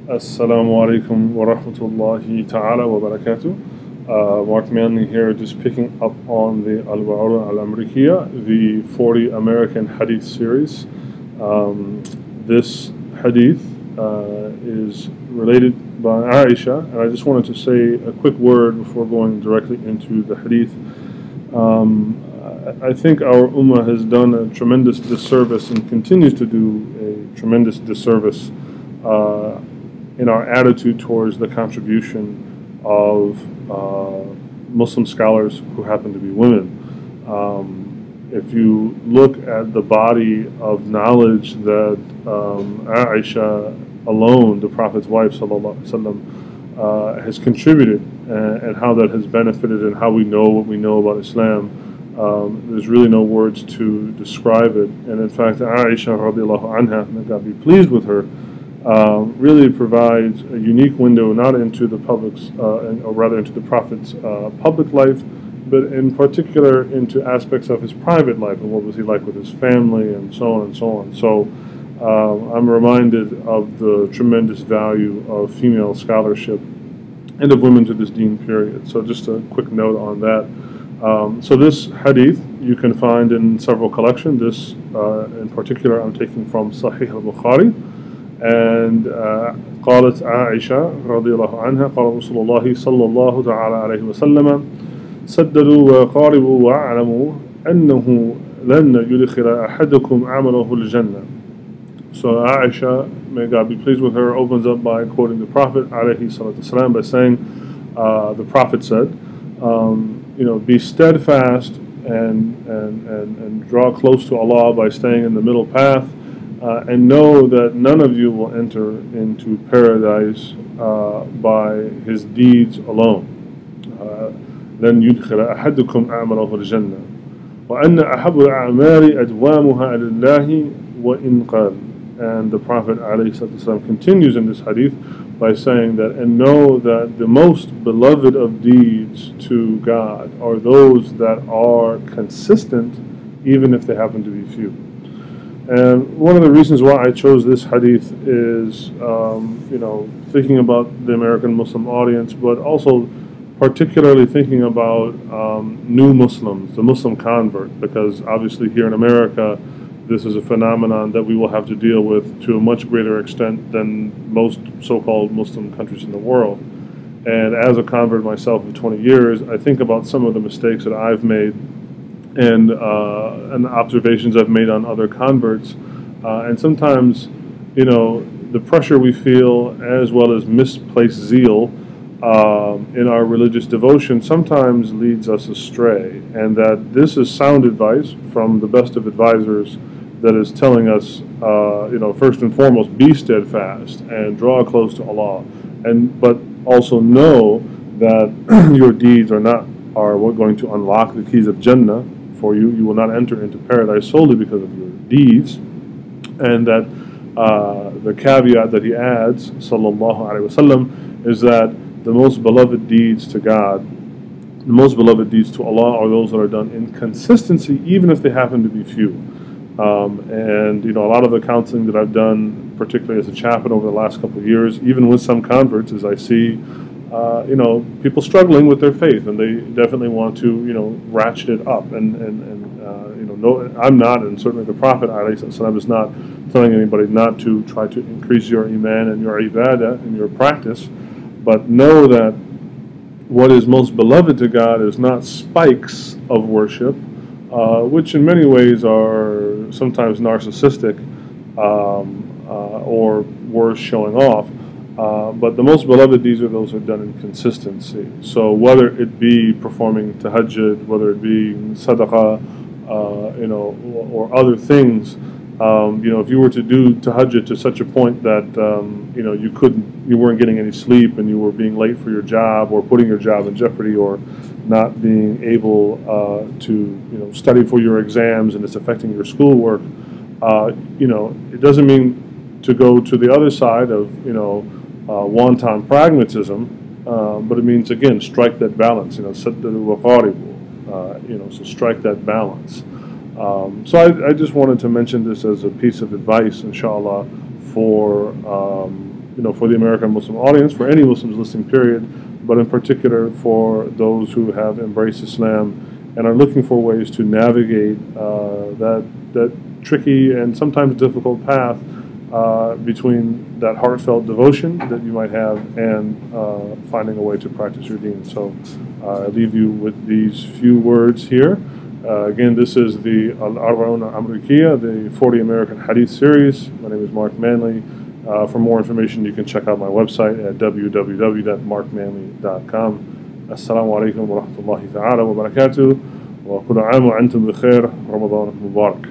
Assalamu alaikum wa rahmatullahi ta'ala wa barakatuh. Mark Manley here, just picking up on the al-Bukhari al-Amrikiyya, the 40 American Hadith series. This Hadith is related by Aisha, and I just wanted to say a quick word before going directly into the Hadith. I think our Ummah has done a tremendous disservice and continues to do a tremendous disservice in our attitude towards the contribution of Muslim scholars who happen to be women. If you look at the body of knowledge that Aisha alone, the Prophet's wife, sallallahu alaihi wasallam, has contributed, and how that has benefited, and how we know what we know about Islam, there's really no words to describe it. And in fact, Aisha radiallahu anha, may God be pleased with her, really provides a unique window not into the public's, or rather into the Prophet's public life, but in particular into aspects of his private life and what was he like with his family and so on and so on. So I'm reminded of the tremendous value of female scholarship and of women to this deen period. So just a quick note on that. So this hadith you can find in several collections. This in particular I'm taking from Sahih al-Bukhari. And قالت عائشة رضي الله عنها قال رسول الله صلى الله تعالى عليه وسلم سددوا وقاربوا واعلموا أنه لن يدخل أحدكم عمله الجنة. So Aisha, may God be pleased with her, opens up by quoting the Prophet عليه الصلاة والسلام by saying, the Prophet said, be steadfast and draw close to Allah by staying in the middle path. And know that none of you will enter into paradise by his deeds alone. لن يدخل أحدكم عمله الجنة وأن أحب الأعمال أدومها لله وإن قل. And the Prophet ﷺ continues in this hadith by saying that, and know that the most beloved of deeds to God are those that are consistent, even if they happen to be few. And one of the reasons why I chose this hadith is, thinking about the American Muslim audience, but also particularly thinking about new Muslims, the Muslim convert, because obviously here in America, this is a phenomenon that we will have to deal with to a much greater extent than most so-called Muslim countries in the world. And as a convert myself of 20 years, I think about some of the mistakes that I've made and observations I've made on other converts, and sometimes, the pressure we feel, as well as misplaced zeal in our religious devotion, sometimes leads us astray. And that this is sound advice from the best of advisors that is telling us, first and foremost, be steadfast and draw close to Allah, but also know that your deeds are going to unlock the keys of Jannah for you. You will not enter into paradise solely because of your deeds. And that the caveat that he adds, sallallahu alaihi wasallam, is that the most beloved deeds to God, the most beloved deeds to Allah, are those that are done in consistency, even if they happen to be few. And a lot of the counseling that I've done, particularly as a chaplain over the last couple of years, even with some converts, is I see people struggling with their faith, and they definitely want to, ratchet it up. No, I'm not, and certainly the Prophet ﷺ is not telling anybody not to try to increase your iman and your ibadah and your practice, but know that what is most beloved to God is not spikes of worship, which in many ways are sometimes narcissistic or worse, showing off. But the most beloved deeds are those that are done in consistency. So whether it be performing tahajjud, whether it be sadaqah, or other things, if you were to do tahajjud to such a point that you weren't getting any sleep, and you were being late for your job, or putting your job in jeopardy, or not being able to study for your exams, and it's affecting your schoolwork, it doesn't mean to go to the other side of wanton pragmatism, but it means, again, strike that balance. سددوا وقاربوا. So strike that balance. So I just wanted to mention this as a piece of advice, inshallah, for for the American Muslim audience, for any Muslims listening, period, but in particular for those who have embraced Islam and are looking for ways to navigate that tricky and sometimes difficult path between that heartfelt devotion that you might have and finding a way to practice your deen. So I leave you with these few words here. Again, this is the al-Arbaun al-Amrikiyya, the 40 American Hadith series. My name is Mark Manley. For more information, you can check out my website at www.markmanley.com. Assalamu alaikum wa rahmatullahi ta'ala wa barakatuh. Wa kullu aam wa antum bi khair. Ramadan Mubarak.